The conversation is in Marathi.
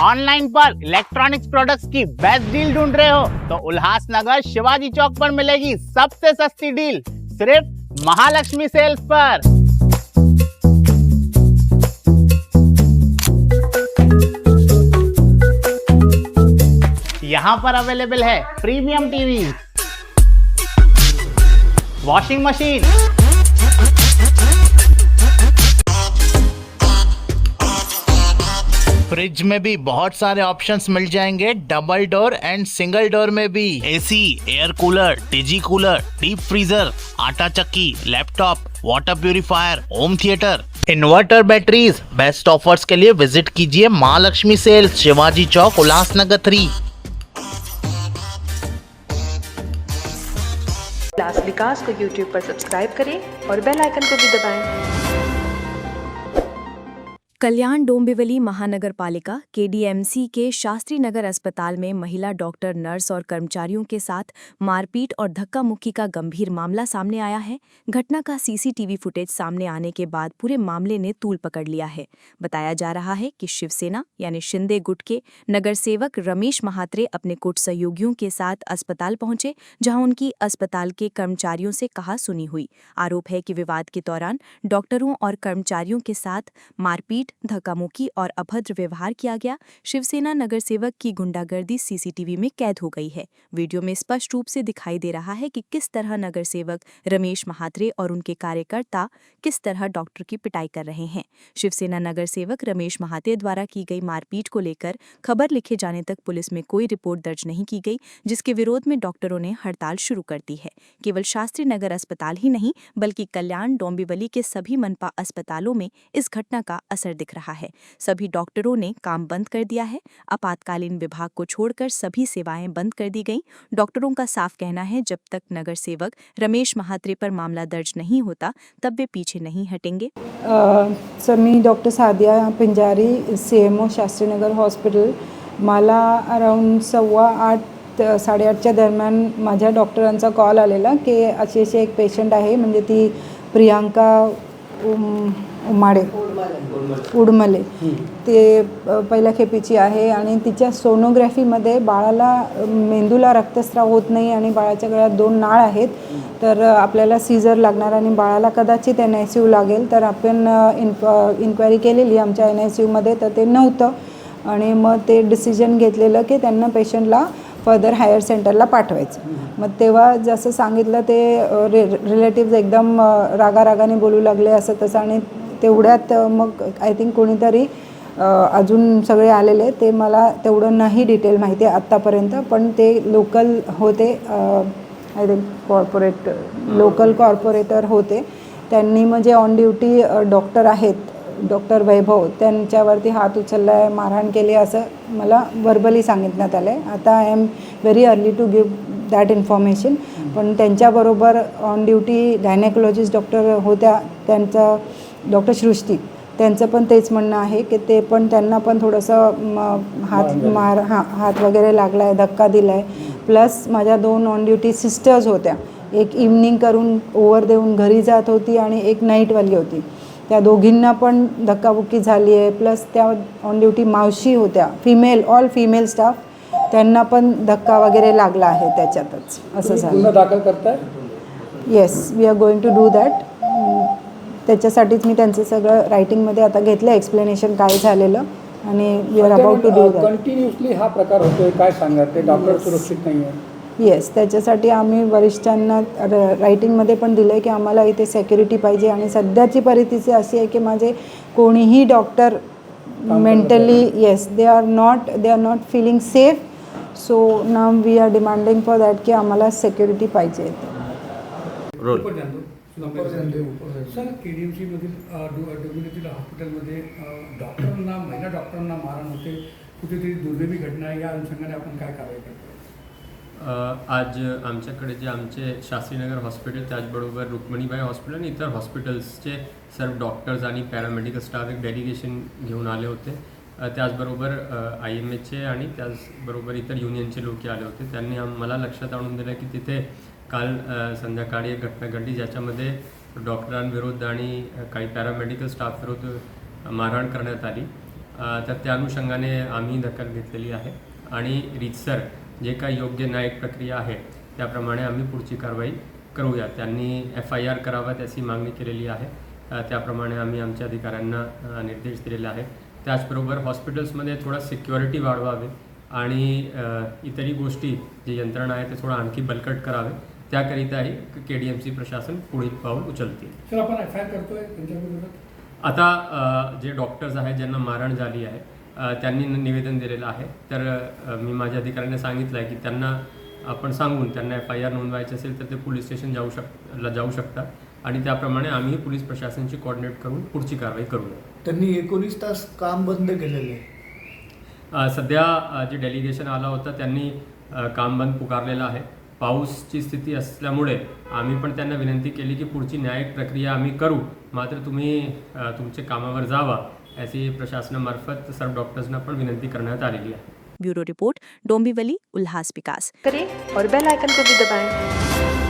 ऑनलाइन पर इलेक्ट्रॉनिक्स प्रोडक्ट्स की बेस्ट डील ढूंढ रहे हो तो उल्हासनगर शिवाजी चौक पर मिलेगी सबसे सस्ती डील, सिर्फ महालक्ष्मी सेल्स पर। यहाँ पर अवेलेबल है premium TV, washing machine, fridge में भी बहुत सारे ऑप्शंस मिल जाएंगे, double door and single door में भी। एसी, एयर कूलर, टीजी कूलर, डीप फ्रीजर, आटा चक्की, laptop, water purifier, home theatre, inverter, batteries. Best offers के लिए विजिट कीजिए महालक्ष्मी सेल्स, शिवाजी चौक, उल्हासनगर 3। उल्लास विकास को YouTube पर सब्सक्राइब करें और बेल आइकन को भी दबाएं। कल्याण डोंबिवली महानगर पालिका KDMC के शास्त्री नगर अस्पताल में महिला डॉक्टर, नर्स और कर्मचारियों के साथ मारपीट और धक्का मुक्की का गंभीर मामला सामने आया है। घटना का CCTV फुटेज सामने आने के बाद पूरे मामले ने तूल पकड़ लिया है। बताया जा रहा है कि शिवसेना यानी शिंदे गुट के नगर सेवक रमेश महात्रे अपने कुछ सहयोगियों के साथ अस्पताल पहुंचे, जहां उनकी अस्पताल के कर्मचारियों से कहा सुनी हुई। आरोप है कि विवाद के दौरान डॉक्टरों और कर्मचारियों के साथ मारपीट, धक्कामुक्की और अभद्र व्यवहार किया गया। शिवसेना नगर सेवक की गुंडागर्दी CCTV में कैद हो गई है। वीडियो में स्पष्ट रूप से दिखाई दे रहा है कि किस तरह नगर सेवक रमेश महात्रे और उनके कार्यकर्ता किस तरह डॉक्टर की पिटाई कर रहे हैं। शिवसेना नगर सेवक रमेश महात्रे द्वारा की गई मारपीट को लेकर खबर लिखे जाने तक पुलिस में कोई रिपोर्ट दर्ज नहीं की गई, जिसके विरोध में डॉक्टरों ने हड़ताल शुरू कर दी है। केवल शास्त्री नगर अस्पताल ही नहीं बल्कि कल्याण डोंबिवली के सभी मनपा अस्पतालों में इस घटना का असर दिख रहा है। सभी डॉक्टरों ने काम बंद कर दिया है। आपातकालीन विभाग को छोड़कर सभी सेवाएं बंद कर दी गईं। डॉक्टरों का साफ कहना है, जब तक नगर सेवक रमेश महात्रे पर मामला दर्ज नहीं होता तब वे पीछे नहीं हटेंगे। सर, मी doctor Sadiya Pinjari, CMO Shastrinagar hospital. मला अराउंड 7:15 8:30च्या दरम्यान माझ्या डॉक्टरांचा कॉल आलेला की अशी एक पेशंट आहे, म्हणजे ती प्रियांका उडमले, ते पहिल्या खेपीची आहे आणि तिच्या सोनोग्राफीमध्ये बाळाला मेंदूला रक्तस्राव होत नाही आणि बाळाच्या गळ्यात 2 नाळ आहेत, तर आपल्याला सीझर लागणार आणि बाळाला कदाचित NICU लागेल। तर आपण इन्क्वायरी केलेली आमच्या NICUमध्ये, तर ते नव्हतं आणि मग ते डिसिजन घेतलेलं की त्यांना पेशंटला फर्दर हायर सेंटरला पाठवायचं। मग तेव्हा जसं सांगितलं ते रिलेटिव्ज एकदम रागारागाने बोलू लागले असं तसं, आणि तेवढ्यात मग आय थिंक कोणीतरी अजून सगळे आलेले, ते मला तेवढं नाही डिटेल माहिती आहे आत्तापर्यंत, पण ते लोकल होते, आय थिंक लोकल कॉर्पोरेटर होते। त्यांनी म्हणजे ऑन ड्युटी डॉक्टर आहेत, डॉक्टर वैभव, त्यांच्यावरती हात उचलला आहे, मारहाण केली असं मला वर्बली सांगितण्यात आलं आहे। आता I am very early to give that information, पण त्यांच्याबरोबर ऑन ड्युटी गायनेकोलॉजिस्ट डॉक्टर होत्या, त्यांचा डॉक्टर सृष्टी, त्यांचं पण तेच म्हणणं आहे की ते पण त्यांना पण थोडंसं हात वगैरे लागला आहे, धक्का दिला आहे। प्लस माझ्या 2 ऑन ड्युटी सिस्टर्स होत्या, एक इव्हनिंग करून ओव्हर देऊन घरी जात होती आणि एक नाईटवाली होती, त्या दोघींना पण धक्काबुक्की झाली आहे। प्लस त्या ऑन ड्युटी मावशी होत्या, ऑल फिमेल स्टाफ, त्यांना पण धक्का वगैरे लागला आहे त्याच्यातच, असं झालं। गुन्हा दाखल करताय? Yes, we are going to do that. त्याच्यासाठीच मी त्यांचं सगळं रायटिंगमध्ये आता घेतलं एक्सप्लेनेशन काय झालेलं, आणि we are about to do that. Continuously हा प्रकार होतोय, काय सांगा, ते डॉक्टर सुरक्षित नाही आहे? येस, त्याच्यासाठी आम्ही वरिष्ठांना रायटिंगमध्ये पण दिलं आहे की आम्हाला इथे सेक्युरिटी पाहिजे, आणि सध्याची परिस्थिती अशी आहे की माझे कोणीही doctor mentally yes they are not feeling safe, so now we are demanding for that की आम्हाला सेक्युरिटी पाहिजे। सर, KDMC मधील डोंबिवलीतील हॉस्पिटलमध्ये डॉक्टरांना, महिला डॉक्टरांना मारहाण होते, कुठेतरी दुर्दैवी घटना आहे, या अनुषंगाने आपण काय कारवाई करतो? आज आमच्याकडे जे आमचे शास्त्रीनगर हॉस्पिटल, त्याचबरोबर रुक्मिणीबाई हॉस्पिटल आणि इतर हॉस्पिटल्सचे सर्व डॉक्टर्स आणि पॅरामेडिकल स्टाफ एक डेलिगेशन घेऊन आले होते। त्याचबरोबर IMHचे आणि त्याचबरोबर इतर युनियनचे लोक आले होते। त्यांनी मला लक्षात आणून दिलं की तिथे काल संध्याकाळी एक घटना घडली, ज्याच्यामध्ये डॉक्टरांविरुद्ध आणि काही पॅरामेडिकल स्टाफ विरुद्ध मारहाण करण्यात आली। तर त्या अनुषंगाने आम्ही दखल घेतलेली आहे आणि रीतसर जे काही योग्य न्यायिक प्रक्रिया आहे त्याप्रमाणे आम्ही पुढची कारवाई करूया. त्यांनी FIR करावा त्याची मागणी केलेली आहे. त्याप्रमाणे आम्ही आमच्या अधिकाऱ्यांना निर्देश दिलेले आहेत. त्याचबरोबर हॉस्पिटल्समध्ये थोडा सिक्युरिटी वाढवावे आणि इतरही गोष्टी जे यंत्रणा आहे ते थोडं आणखी बलकट करावे. त्याकरिताही KDMC प्रशासन पुढील पाऊल उचलतील. सर आपण FIR करतोय त्यांच्या विरोधात? आता जे डॉक्टर्स आहेत ज्यांना मारहाण झाली आहे त्यांनी निवेदन दिलेलं आहे. तर मी माझ्या अधिकाऱ्यांना सांगितलं आहे की त्यांना आपण सांगून त्यांना FIR नोंदवायचे असेल तर ते पोलीस स्टेशन जाऊ शकतात आणि त्याप्रमाणे आम्ही पोलीस प्रशासनाची कोऑर्डिनेट करून पुढची कारवाई करूया. त्यांनी 19 तास काम बंद केलेले आहे. सध्या जे डेलिगेशन आला होता त्यांनी काम बंद पुकारलेलं आहे. पाऊसची स्थिती असल्यामुळे आम्ही पण त्यांना विनंती केली की पुढची न्यायिक प्रक्रिया आम्ही करू, मात्र तुम्ही तुमच्या कामावर जावा अशी प्रशासनामार्फत सर्व डॉक्टर्सना पण विनंती करण्यात आलेली आहे. ब्यूरो रिपोर्ट, डोंबिवली, उल्हास विकास. करें और बेल आइकन को भी दबाएं।